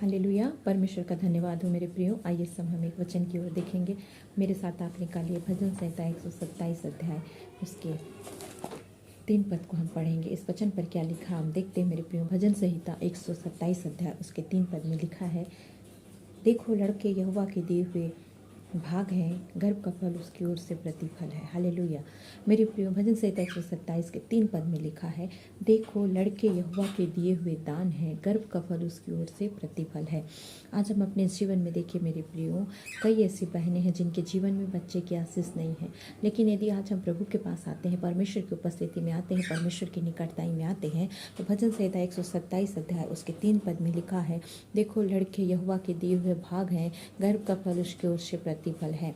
Hallelujah. परमेश्वर का धन्यवाद हो मेरे प्रियो। आइए सब हम एक वचन की ओर देखेंगे। मेरे साथ आप निकालिए भजन संहिता 127 अध्याय उसके 3 पद को हम पढ़ेंगे। इस वचन पर क्या लिखा हम देखते हैं मेरे प्रियो। भजन संहिता 127 अध्याय उसके 3 पद में लिखा है, देखो लड़के यहोवा के दिए हुए भाग हैं, गर्भ का फल उसकी ओर से प्रतिफल है। हालेलुया। मेरे प्रियो, भजन संहिता 127 के 3 पद में लिखा है, देखो लड़के यहोवा के दिए हुए दान हैं, गर्भ का फल उसकी ओर से प्रतिफल है। आज हम अपने जीवन में देखिए मेरे प्रियो, कई ऐसी बहनें हैं जिनके जीवन में बच्चे की आशीष नहीं है, लेकिन यदि आज हम प्रभु के पास आते हैं, परमेश्वर की उपस्थिति में आते हैं, परमेश्वर की निकटताई में आते हैं, तो भजन संहिता 127 अध्याय उसके 3 पद में लिखा है, देखो लड़के यहोवा के दिए हुए भाग हैं, गर्भ का फल उसकी ओर से प्रतिफल है।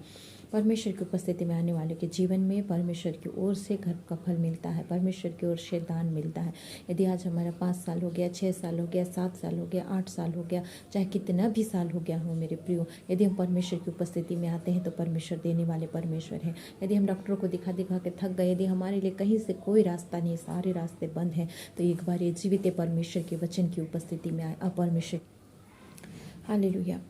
परमेश्वर की उपस्थिति में आने वाले के जीवन में परमेश्वर की ओर से गर्भ का फल मिलता है, परमेश्वर की ओर से दान मिलता है। यदि आज हमारा 5 साल हो गया, 6 साल हो गया, 7 साल हो गया, 8 साल हो गया, चाहे कितना भी साल हो गया हो मेरे प्रियो, यदि हम परमेश्वर की उपस्थिति में आते हैं तो परमेश्वर देने वाले परमेश्वर हैं। यदि हम डॉक्टरों को दिखा दिखा के थक गए, यदि हमारे लिए कहीं से कोई रास्ता नहीं, सारे रास्ते बंद हैं, तो एक बार ये जीवित परमेश्वर के वचन की उपस्थिति में आए। अब परमेश्वर, हालेलुया।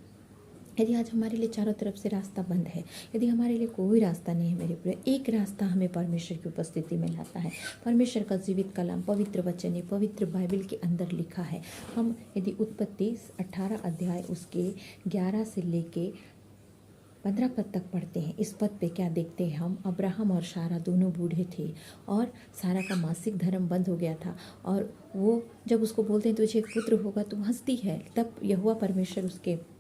यदि आज हमारे लिए चारों तरफ से रास्ता बंद है, यदि हमारे लिए कोई रास्ता नहीं है मेरे प्रिय, एक रास्ता हमें परमेश्वर की उपस्थिति में लाता है। परमेश्वर का जीवित कलाम, पवित्र वचन है, पवित्र बाइबल के अंदर लिखा है। हम यदि उत्पत्ति 18 अध्याय उसके 11 से लेके 15 पद तक पढ़ते हैं, इस पद पे क्या देखते हैं हम, अब्राहम और सारा दोनों बूढ़े थे और सारा का मासिक धर्म बंद हो गया था, और वो जब उसको बोलते हैं तुझे एक पुत्र होगा तो हंसती है। तब यहोवा परमेश्वर उसके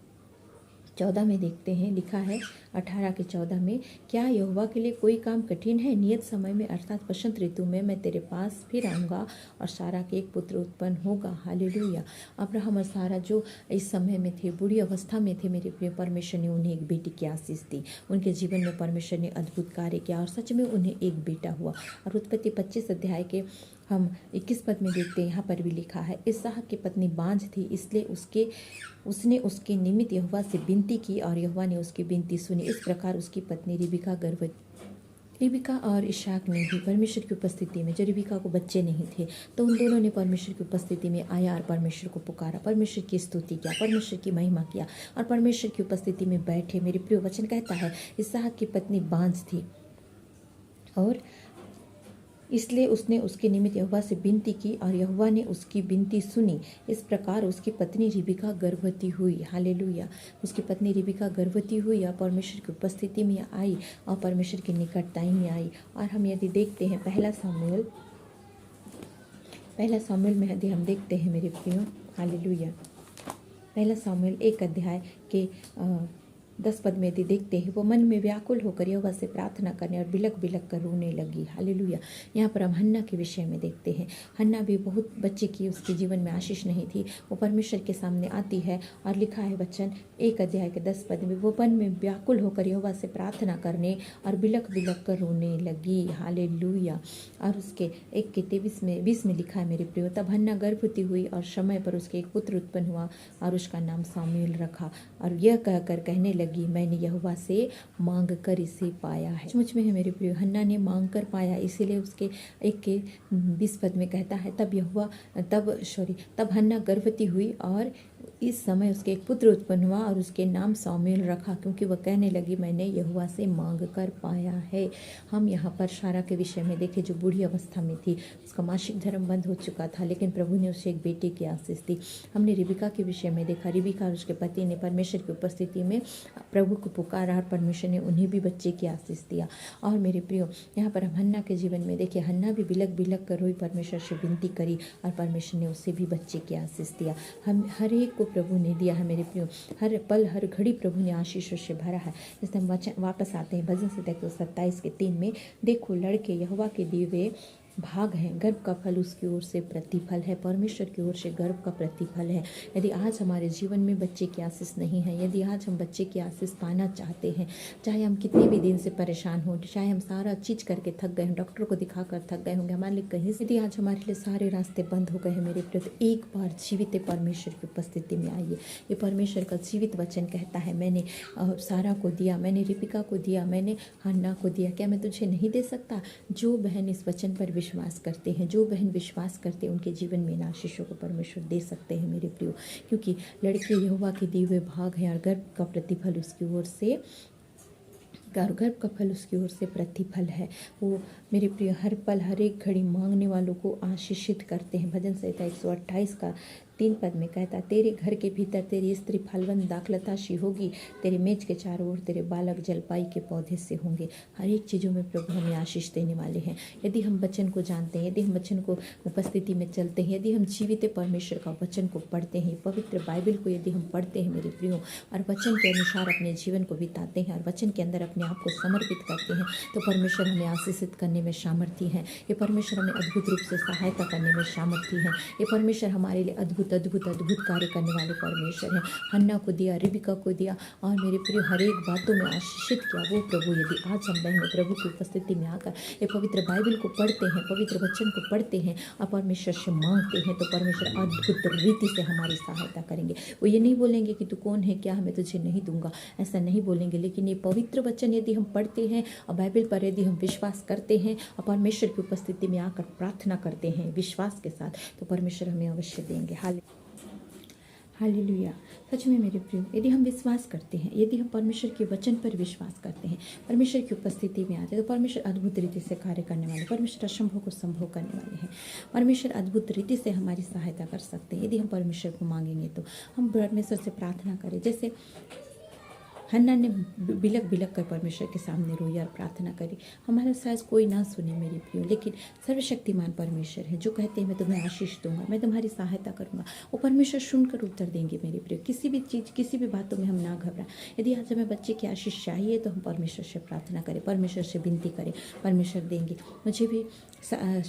14 में देखते हैं, लिखा है 18 के 14 में, क्या यहोवा के लिए कोई काम कठिन है? नियत समय में अर्थात वसंत ऋतु में मैं तेरे पास फिर आऊँगा और सारा के एक पुत्र उत्पन्न होगा। हालेलुया। अब्राहम और सारा जो इस समय में थे, बुरी अवस्था में थे मेरे प्रिय, परमेश्वर ने उन्हें एक बेटी की आशीष दी। उनके जीवन में परमेश्वर ने अद्भुत कार्य किया और सच में उन्हें एक बेटा हुआ। और उत्पत्ति 25 अध्याय के हम 21 पद में देखते हैं, यहाँ पर भी लिखा है, इसहाक की पत्नी बांझ थी, इसलिए उसने उसके निमित्त यहोवा से विनती की और यहोवा ने उसकी विनती सुनी। इस प्रकार उसकी पत्नी रिबिका और इसहाक ने भी परमेश्वर की उपस्थिति में, जो रिबिका को बच्चे नहीं थे, तो उन दोनों ने परमेश्वर की उपस्थिति में आया और परमेश्वर को पुकारा, परमेश्वर की स्तुति किया, परमेश्वर की महिमा किया और परमेश्वर की उपस्थिति में बैठे। मेरे प्रिय, वचन कहता है इसहाक की पत्नी बांझ थी और इसलिए उसने उसके निमित्त यहोवा से विनती की और यहोवा ने उसकी विनती सुनी। इस प्रकार उसकी पत्नी रिबिका गर्भवती हुई। हालेलुया। उसकी पत्नी रिबिका गर्भवती हुई और परमेश्वर की उपस्थिति में आई और परमेश्वर की निकटताई में आई। और हम यदि देखते हैं पहला सामुएल में यदि हम देखते हैं मेरे प्रियो, हालेलुया, पहला सामुएल 1 अध्याय के 10 पद में यदि देखते हैं, वो मन में व्याकुल होकर यहोवा से प्रार्थना करने और बिलक बिलक कर रोने लगी। हालेलुया। यहाँ पर हम हन्ना के विषय में देखते हैं। हन्ना भी बहुत बच्चे की उसके जीवन में आशीष नहीं थी, वो परमेश्वर के सामने आती है और लिखा है वचन 1 अध्याय के 10 पद में, वो मन में व्याकुल होकर यहोवा से प्रार्थना करने और बिलक बिलक कर रोने लगी। हालेलुया। और उसके 1 के 20 में लिखा है मेरे प्रियो, तब हन्ना गर्भवती हुई और समय पर उसके एक पुत्र उत्पन्न हुआ और उसका नाम सामुएल रखा और यह कहकर कहने लगी, मैंने यहोवा से मांग कर इसे पाया है। सचमुच में है मेरे प्रिय, हन्ना ने मांग कर पाया, इसीलिए उसके 1 के 20 पद में कहता है, तब हन्ना गर्भवती हुई और इस समय उसके एक पुत्र उत्पन्न हुआ और उसके नाम सामुएल रखा, क्योंकि वह कहने लगी मैंने यहोवा से मांग कर पाया है। हम यहाँ पर सारा के विषय में देखें, जो बूढ़ी अवस्था में थी, उसका मासिक धर्म बंद हो चुका था, लेकिन प्रभु ने उसे एक बेटे की आशीष दी। हमने रिबिका के विषय में देखा, रिबिका और उसके पति ने परमेश्वर की उपस्थिति में प्रभु को पुकारा और परमेश्वर ने उन्हें भी बच्चे की आशीष दिया। और मेरे प्रियो, यहाँ पर हम हन्ना के जीवन में देखिए, हन्ना भी बिलक बिलक कर रोई, परमेश्वर से विनती करी और परमेश्वर ने उसे भी बच्चे की आशीष दिया। हम हर एक को प्रभु ने दिया है मेरे प्रियो, हर पल हर घड़ी प्रभु ने आशीषों से भरा है। इसलिए हम वापस आते हैं भजन संहिता 127 के 3 में, देखो लड़के यहोवा के दिए हुए भाग हैं, गर्भ का फल उसकी ओर से प्रतिफल है। परमेश्वर की ओर से गर्भ का प्रतिफल है। यदि आज हमारे जीवन में बच्चे की आशीष नहीं है, यदि आज हम बच्चे की आशीष पाना चाहते हैं, चाहे हम कितने भी दिन से परेशान हो, चाहे हम सारा चीज करके थक गए, डॉक्टर को दिखाकर थक गए होंगे, हमारे लिए कहीं से, यदि आज हमारे लिए सारे रास्ते बंद हो गए हैं मेरे प्रिय, तो एक बार जीवित परमेश्वर की उपस्थिति में आइए। ये परमेश्वर का जीवित वचन कहता है, मैंने सारा को दिया, मैंने रिबिका को दिया, मैंने हन्ना को दिया, क्या मैं तुझे नहीं दे सकता? जो बहन इस वचन पर विश्वास करते हैं, जो बहन विश्वास करते हैं उनके जीवन में इन आशीषों को परमेश्वर दे सकते हैं मेरे प्रियो, क्योंकि लड़के यहोवा के दिए हुए भाग हैं और गर्भ का प्रतिफल उसकी ओर से, गर्भ का फल उसकी ओर से प्रतिफल है। वो मेरे प्रिय हर पल हर एक घड़ी मांगने वालों को आशीषित करते हैं। भजन संहिता 128 का 3 पद में कहता, तेरे घर के भीतर तेरी स्त्री फलवंत दाखलताशी होगी, तेरे मेज के चारों ओर तेरे बालक जलपाई के पौधे से होंगे। हर एक चीज़ों में प्रभु हमें आशीष देने वाले हैं यदि हम वचन को जानते हैं, यदि हम वचन को उपस्थिति में चलते हैं, यदि हम जीवित परमेश्वर का वचन को पढ़ते हैं, पवित्र बाइबल को यदि हम पढ़ते हैं मेरे प्रियो, और वचन के अनुसार अपने जीवन को बिताते हैं और वचन के अंदर अपने आप को समर्पित करते हैं, तो परमेश्वर हमें आशीषित करने में सामर्थ्य है। ये परमेश्वर हमें अद्भुत रूप से सहायता करने में सामर्थ्य है। ये परमेश्वर हमारे लिए अद्भुत अद्भुत अद्भुत कार्य करने वाले परमेश्वर हैं। हन्ना को दिया, रिबिका को दिया और मेरे प्रिय हर एक बातों में आशीषित किया वो प्रभु। यदि आज हम बहनों प्रभु की उपस्थिति में आकर ये पवित्र बाइबल को पढ़ते हैं, पवित्र वचन को पढ़ते हैं और परमेश्वर से मांगते हैं, तो परमेश्वर अद्भुत रीति से हमारी सहायता करेंगे। वो ये नहीं बोलेंगे कि तू कौन है, क्या मैं तुझे नहीं दूंगा, ऐसा नहीं बोलेंगे। लेकिन ये पवित्र वचन यदि हम पढ़ते हैं और बाइबल पर यदि हम विश्वास करते हैं और परमेश्वर की उपस्थिति में आकर प्रार्थना करते हैं विश्वास के साथ, तो परमेश्वर हमें अवश्य देंगे। हालेलुया। सच में मेरे प्रियो, यदि हम विश्वास करते हैं, यदि हम परमेश्वर के वचन पर विश्वास करते हैं, परमेश्वर की उपस्थिति में आते हैं, तो परमेश्वर अद्भुत रीति से कार्य करने वाले, परमेश्वर असंभव को संभव करने वाले हैं। परमेश्वर अद्भुत रीति से हमारी सहायता कर सकते हैं यदि हम परमेश्वर को मांगेंगे। तो हम परमेश्वर से प्रार्थना करें, जैसे हन्ना ने बिलक बिलक कर परमेश्वर के सामने रोई और प्रार्थना करी। हमारा शायद कोई ना सुने मेरे प्रियो, लेकिन सर्वशक्तिमान परमेश्वर है जो कहते हैं मैं तुम्हें आशीष दूंगा, मैं तुम्हारी सहायता करूंगा। वो परमेश्वर सुनकर उत्तर देंगे मेरे प्रियो। किसी भी चीज़, किसी भी बातों में हम ना घबराएं। यदि आज हमें बच्चे की आशीष चाहिए तो हम परमेश्वर से प्रार्थना करें, परमेश्वर से विनती करें, परमेश्वर देंगे। मुझे भी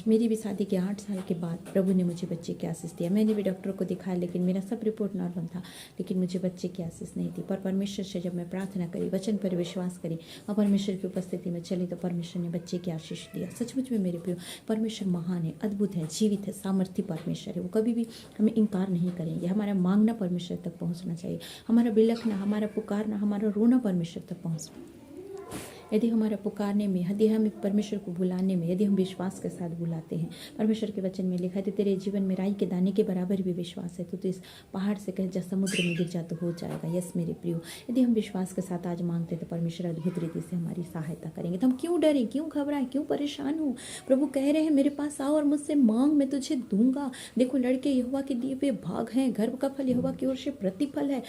मेरी भी शादी के 8 साल के बाद प्रभु ने मुझे बच्चे की आशीष दिया। मैंने भी डॉक्टर को दिखाया, लेकिन मेरा सब रिपोर्ट नॉर्मल था, लेकिन मुझे बच्चे की आशीष नहीं थी। पर परमेश्वर से जब मैं प्रार्थना करी, वचन पर विश्वास करी और परमेश्वर की उपस्थिति में चली, तो परमेश्वर ने बच्चे की आशीष दिया। सचमुच में मेरे प्रियो, परमेश्वर महान है, अद्भुत है, जीवित है, सामर्थ्य परमेश्वर है। वो कभी भी हमें इनकार नहीं करेंगे। हमारा मांगना परमेश्वर तक पहुँचना चाहिए, हमारा बिलखना, हमारा पुकारना, हमारा रोना परमेश्वर तक पहुँचना। यदि हमारा पुकारने में, यदि हम परमेश्वर को बुलाने में, यदि हम विश्वास के साथ बुलाते हैं, परमेश्वर के वचन में लिखा है तो तेरे जीवन में राई के दाने के बराबर भी विश्वास है तो इस पहाड़ से कहे जा समुद्र में गिर जा तो हो जाएगा। यस मेरे प्रियो, यदि हम विश्वास के साथ आज मांगते हैं तो परमेश्वर अद्भुत रीति से हमारी सहायता करेंगे। तो हम क्यों डरें, क्यों घबराएं, क्यों परेशान हो? प्रभु कह रहे हैं मेरे पास आओ और मुझसे मांग, मैं तुझे दूंगा। देखो लड़के यहोवा के दिए हुए भाग हैं, गर्भ का फल यहोवा की ओर से प्रतिफल है।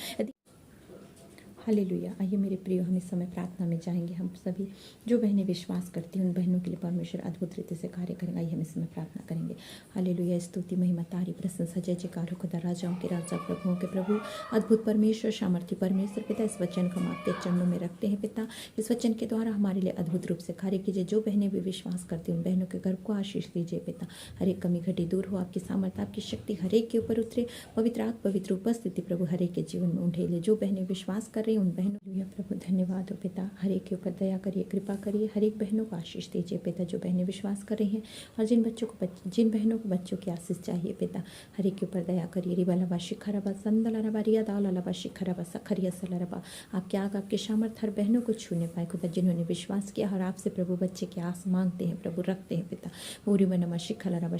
हालेलुया। आइए मेरे प्रियो, हम इस समय प्रार्थना में जाएंगे। हम सभी जो बहनें विश्वास करती हैं उन बहनों के लिए परमेश्वर अद्भुत रीति से कार्य करेंगे। आइए हम इस समय प्रार्थना करेंगे। हालेलुया। स्तुति महिमा तारीफ प्रशंसा जय जयकार हो खुदा, राजाओं के राजा, प्रभुओं के प्रभु, अद्भुत परमेश्वर, सामर्थ्य परमेश्वर। पिता, इस वचन को हम आपके चरणों में रखते हैं। पिता, इस वचन के द्वारा हमारे लिए अद्भुत रूप से कार्य कीजिए। जो बहनें भी विश्वास करती हैं उन बहनों के गर्भ को आशीष दीजिए। पिता, हर एक कमी घटी दूर हो, आपकी सामर्थ्य, आपकी शक्ति हर एक के ऊपर उतरे। पवित्र उपस्थिति प्रभु हर एक के जीवन में उठेले। जो बहनें विश्वास कर रही हैं उन बहनों, प्रभु धन्यवाद हो पिता, हर एक के ऊपर दया करिए, कृपा करिए, हर एक बहनों को आशीष दीजिए पिता। जो बहनें विश्वास कर रही हैं और जिन बहनों को बच्चों की आशीष चाहिए पिता, हर एक के ऊपर दया करिए। रिबालबा शिखरबा संदलरबा रिया दालबा शिखरबा सखरिया सलरबा, आपके आग, आपके सामर्थ हर बहनों को छूने पाए खुदा, जिन्होंने विश्वास किया और आपसे प्रभु बच्चे की आस मांगते हैं प्रभु, रखते हैं पिता। पूरी बनमा शिखलरबा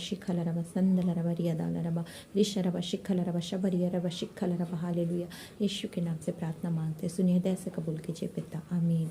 संदलरबा रिया दालरबा ऋषरबा शिखलरबा शबरिया रबा शिखलरबा। हालेलुया। यीशु के नाम से प्रार्थना मांगते हैं, सुनिए, दया से कबूल कीजिए पिता, आमीन।